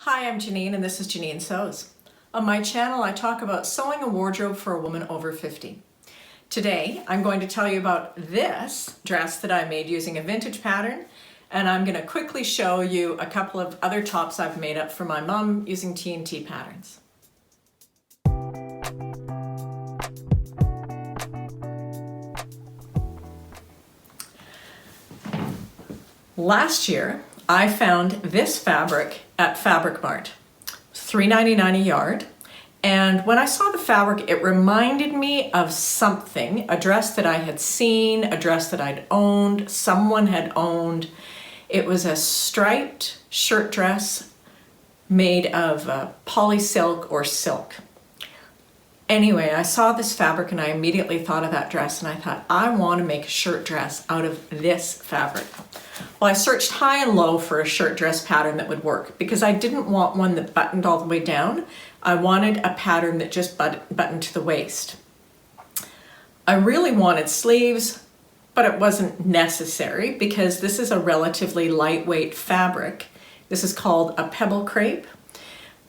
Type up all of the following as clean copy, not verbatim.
Hi, I'm JoAnn and this is JoAnn Sews. On my channel, I talk about sewing a wardrobe for a woman over 50. Today, I'm going to tell you about this dress that I made using a vintage pattern, and I'm going to quickly show you a couple of other tops I've made up for my mom using T&T patterns. Last year, I found this fabric at Mart. $3.99 a yard. And when I saw the fabric, it reminded me of something, a dress that I had seen, a dress that I'd owned, someone had owned. It was a striped shirt dress made of poly silk or silk. Anyway, I saw this fabric and I immediately thought of that dress, and I thought, I want to make a shirt dress out of this fabric. Well, I searched high and low for a shirt dress pattern that would work because I didn't want one that buttoned all the way down. I wanted a pattern that just buttoned to the waist. I really wanted sleeves, but it wasn't necessary because this is a relatively lightweight fabric. This is called a pebble crepe.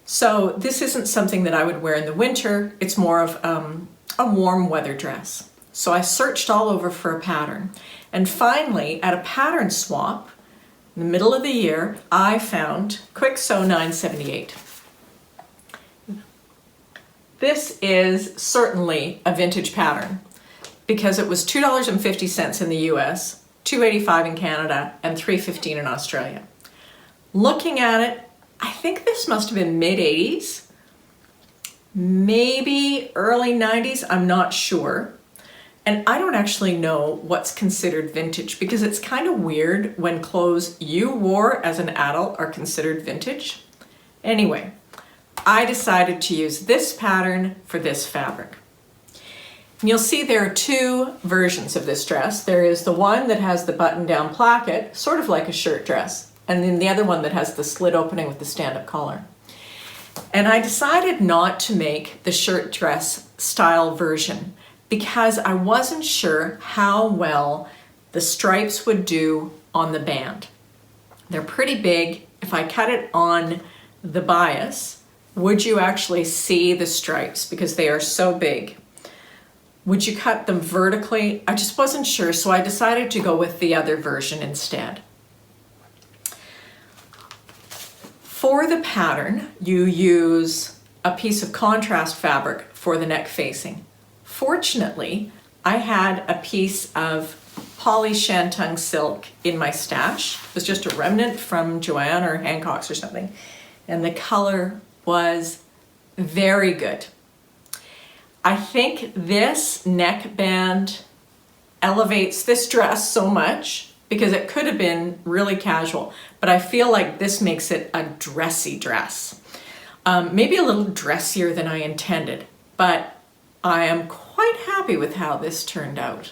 So this isn't something that I would wear in the winter. It's more of a warm weather dress. So I searched all over for a pattern. And finally, at a pattern swap, in the middle of the year, I found Kwik Sew 978. This is certainly a vintage pattern because it was $2.50 in the US, $2.85 in Canada, and $3.15 in Australia. Looking at it, I think this must have been mid-80s, maybe early 90s, I'm not sure. And I don't actually know what's considered vintage because it's kind of weird when clothes you wore as an adult are considered vintage. Anyway, I decided to use this pattern for this fabric. And you'll see there are two versions of this dress. There is the one that has the button-down placket, sort of like a shirt dress, and then the other one that has the slit opening with the stand-up collar. And I decided not to make the shirt dress style version because I wasn't sure how well the stripes would do on the band. They're pretty big. If I cut it on the bias, would you actually see the stripes because they are so big? Would you cut them vertically? I just wasn't sure, so I decided to go with the other version instead. For the pattern, you use a piece of contrast fabric for the neck facing. Fortunately, I had a piece of poly shantung silk in my stash. It was just a remnant from JoAnn or Hancock's or something. And the color was very good. I think this neckband elevates this dress so much because it could have been really casual, but I feel like this makes it a dressy dress. Maybe a little dressier than I intended, but I am quite happy with how this turned out.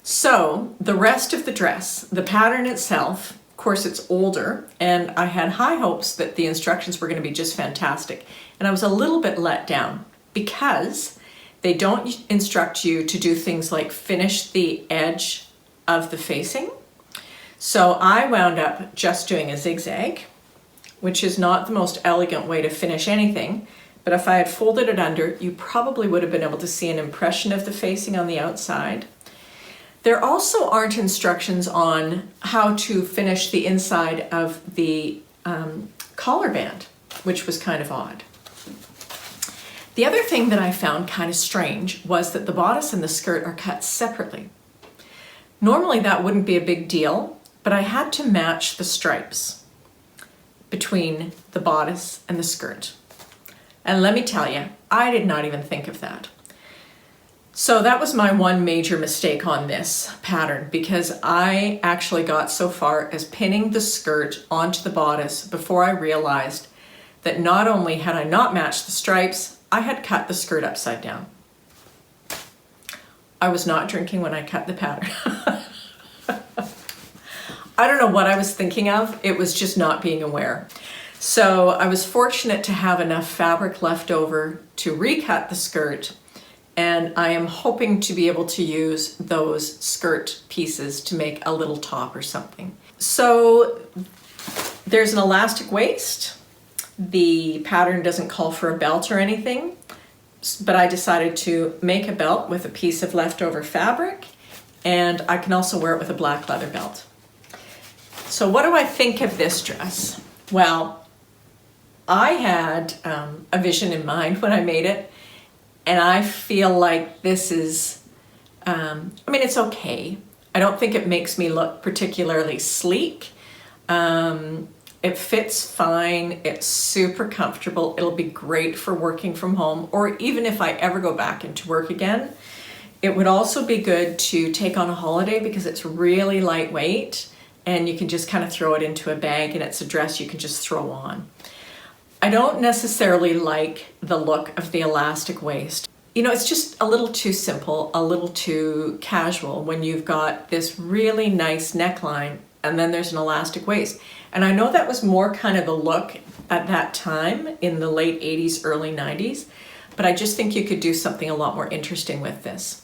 So the rest of the dress, the pattern itself, of course it's older, and I had high hopes that the instructions were going to be just fantastic. And I was a little bit let down because they don't instruct you to do things like finish the edge of the facing. So I wound up just doing a zigzag, which is not the most elegant way to finish anything. But if I had folded it under, you probably would have been able to see an impression of the facing on the outside. There also aren't instructions on how to finish the inside of the collar band, which was kind of odd. The other thing that I found kind of strange was that the bodice and the skirt are cut separately. Normally that wouldn't be a big deal, but I had to match the stripes between the bodice and the skirt. And let me tell you, I did not even think of that. So that was my one major mistake on this pattern because I actually got so far as pinning the skirt onto the bodice before I realized that not only had I not matched the stripes, I had cut the skirt upside down. I was not drinking when I cut the pattern. I don't know what I was thinking of. It was just not being aware. So I was fortunate to have enough fabric left over to recut the skirt, and I am hoping to be able to use those skirt pieces to make a little top or something. So There's an elastic waist. The pattern doesn't call for a belt or anything, but I decided to make a belt with a piece of leftover fabric, and I can also wear it with a black leather belt. So what do I think of this dress? Well, I had a vision in mind when I made it, and I feel like this is, it's okay. I don't think it makes me look particularly sleek. It fits fine, it's super comfortable, it'll be great for working from home, or even if I ever go back into work again. It would also be good to take on a holiday because it's really lightweight and you can just kind of throw it into a bag, and it's a dress you can just throw on. I don't necessarily like the look of the elastic waist. You know, it's just a little too simple, a little too casual when you've got this really nice neckline and then there's an elastic waist. And I know that was more kind of the look at that time in the late 80s, early 90s, but I just think you could do something a lot more interesting with this.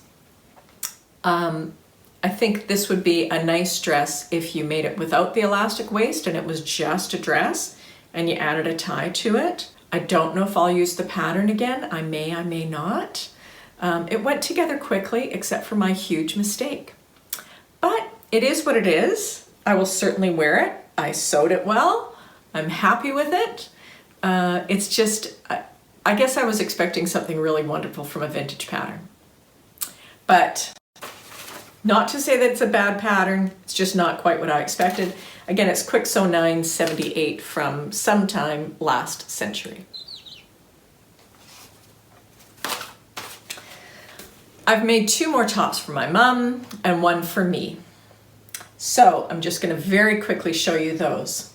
I think this would be a nice dress if you made it without the elastic waist and it was just a dress and you added a tie to it. I don't know if I'll use the pattern again. I may not. It went together quickly, except for my huge mistake. But it is what it is. I will certainly wear it. I sewed it well. I'm happy with it. It's just, I guess I was expecting something really wonderful from a vintage pattern. But not to say that it's a bad pattern, it's just not quite what I expected. Again, it's Kwik Sew 978 from sometime last century. I've made 2 more tops for my mom and 1 for me. So I'm just going to very quickly show you those.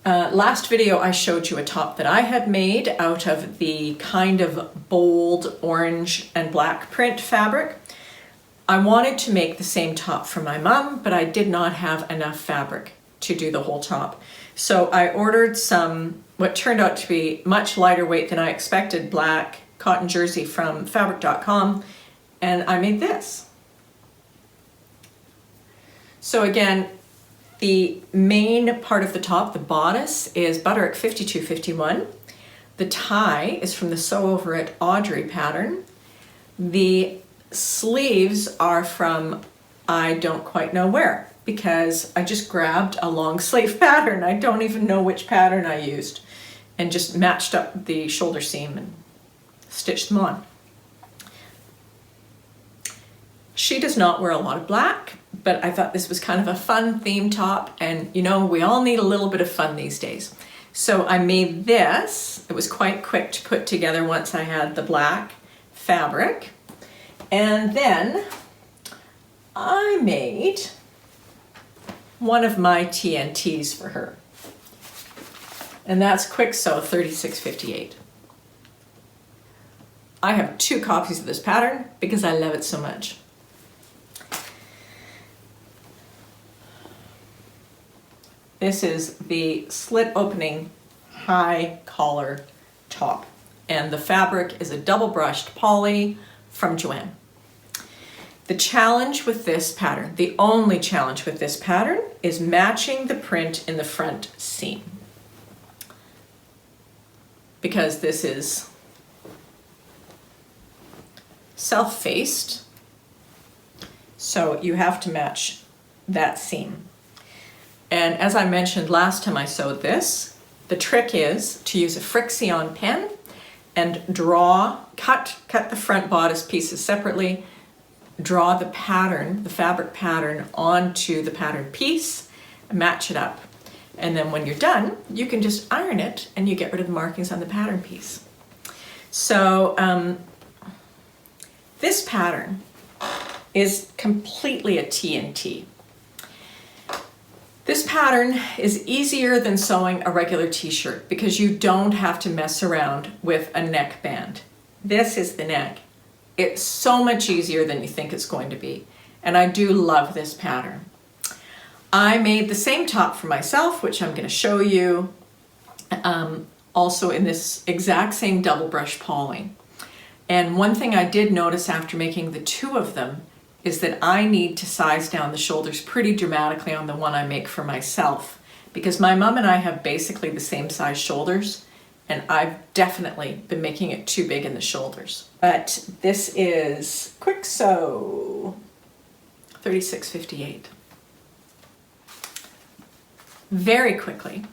Last video I showed you a top that I had made out of the kind of bold orange and black print fabric. I wanted to make the same top for my mom, but I did not have enough fabric to do the whole top. So I ordered some, what turned out to be much lighter weight than I expected, black cotton jersey from fabric.com, and I made this. So again, the main part of the top, the bodice, is Butterick 5251. The tie is from the Sew Over It Audrey pattern. The sleeves are from I don't quite know where, because I just grabbed a long sleeve pattern. I don't even know which pattern I used, and just matched up the shoulder seam and stitched them on. She does not wear a lot of black, but I thought this was kind of a fun theme top, and you know, we all need a little bit of fun these days. So I made this. It was quite quick to put together once I had the black fabric. And then I made one of my TNTs for her. And that's Kwik Sew 3658. I have 2 copies of this pattern because I love it so much. This is the slit opening high collar top, and the fabric is a double brushed poly from JoAnn. The challenge with this pattern, the only challenge with this pattern, is matching the print in the front seam. Because this is self-faced, so you have to match that seam. And as I mentioned last time I sewed this, the trick is to use a Frixion pen and cut the front bodice pieces separately, draw the pattern, the fabric pattern, onto the pattern piece, match it up. And then when you're done, you can just iron it and you get rid of the markings on the pattern piece. So this pattern is completely a TNT. This pattern is easier than sewing a regular t-shirt because you don't have to mess around with a neckband. This is the neck. It's so much easier than you think it's going to be. And I do love this pattern. I made the same top for myself, which I'm going to show you, also in this exact same double brush poly. And one thing I did notice after making the 2 of them is that I need to size down the shoulders pretty dramatically on the one I make for myself because my mom and I have basically the same size shoulders, and I've definitely been making it too big in the shoulders. But this is Kwik Sew 3658. Very quickly,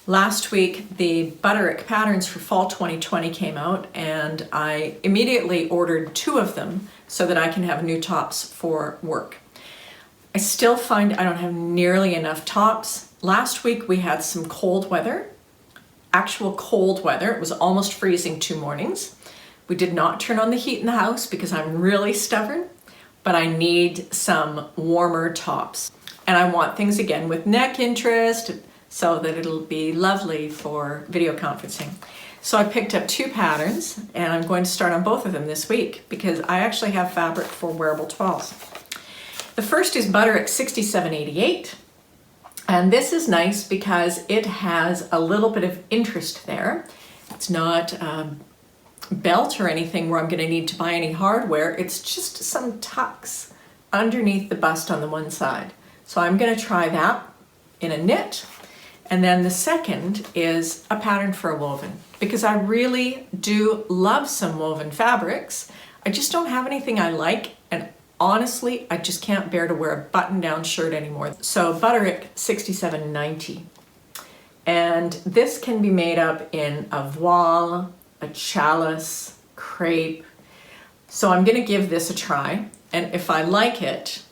last week the Butterick patterns for fall 2020 came out, and I immediately ordered 2 of them so that I can have new tops for work. I still find I don't have nearly enough tops. Last week we had some cold weather, actual cold weather. It was almost freezing 2 mornings. We did not turn on the heat in the house because I'm really stubborn, but I need some warmer tops. And I want things again with neck interest so that it'll be lovely for video conferencing. So I picked up 2 patterns, and I'm going to start on both of them this week because I actually have fabric for wearable 12s. The first is Butterick 6788, and this is nice because it has a little bit of interest there. It's not belt or anything where I'm going to need to buy any hardware. It's just some tucks underneath the bust on the one side. So I'm going to try that in a knit. And then the second is a pattern for a woven, because I really do love some woven fabrics. I just don't have anything I like, and honestly, I just can't bear to wear a button-down shirt anymore. So Butterick 6790. And this can be made up in a voile, a chalice, crepe. So I'm going to give this a try, and if I like it,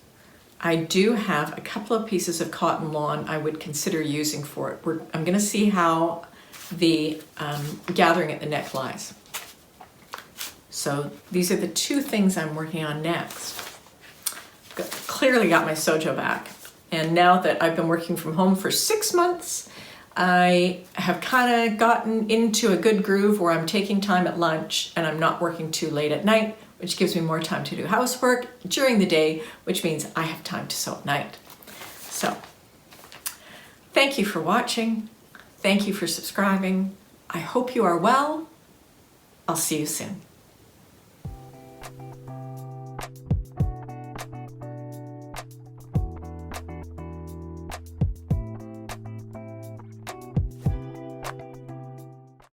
I do have a couple of pieces of cotton lawn I would consider using for it. I'm going to see how the gathering at the neck lies. So these are the 2 things I'm working on next. Clearly got my sojo back, and now that I've been working from home for 6 months, I have kind of gotten into a good groove where I'm taking time at lunch and I'm not working too late at night, which gives me more time to do housework during the day, which means I have time to sew at night. So, thank you for watching. Thank you for subscribing. I hope you are well. I'll see you soon.